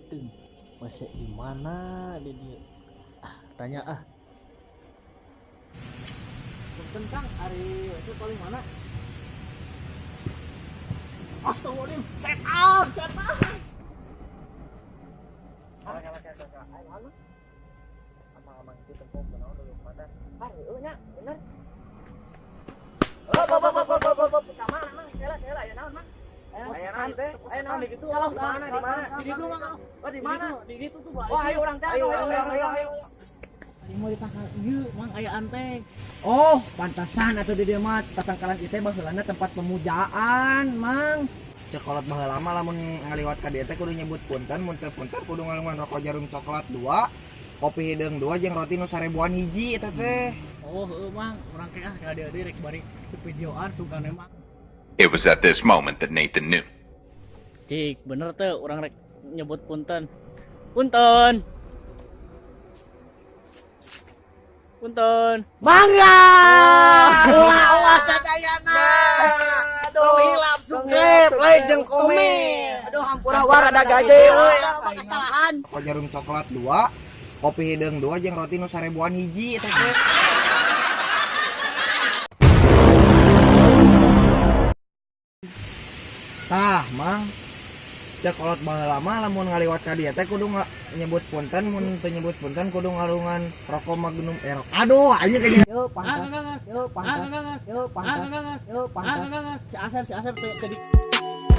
teuing masih di mana dia tanya tentang hari itu paling mana astagfirullahaladzim setan amang itu tempat kenal dulu mata nya bener kemana mang kela ya naon mang aya naon teh aya naon di kitu di mana di ditu mang di mana di ditu tuh ayo urang teh ayo mau ditangkal ieu mang aya anteng Oh, pantasan atau di dieu mah tatangkalan ieu teh baheulana tempat pemujaan, Mang. Cokolot baheula lama lamun ngaliwat ka dieu teh kudu nyebut punten, mun teu punten kudu ngalungan rokok jarum coklat 2, kopi hideung 2 jeung roti nu 1000-an hiji eta teh. oh heueuh mang urang teh ka dieu rek bari videoan sungkan emang It was at this moment that Nathan knew. cik bener teh urang rek nyebut punten punten Bangga! Wah, sadayana. Aduh, hilap sungkep, lain jeung komen. Aduh, hampura warada gaje euy. kesalahan Rokok jarum coklat 2, kopi hideung 2 jeung roti nu 1000-an hiji eta teh. Tah, Mang. Cokolot baheula mah lamun ngaliwat ka dieu teh kudu nyebut punten, mun teu nyebut punten kudu ngalungan rokok Magnum Air. Aduh, anjing kayak gini. Yo, pantas. Yo, pantas. Yo, pantas. Yo, pantas. si Asep teh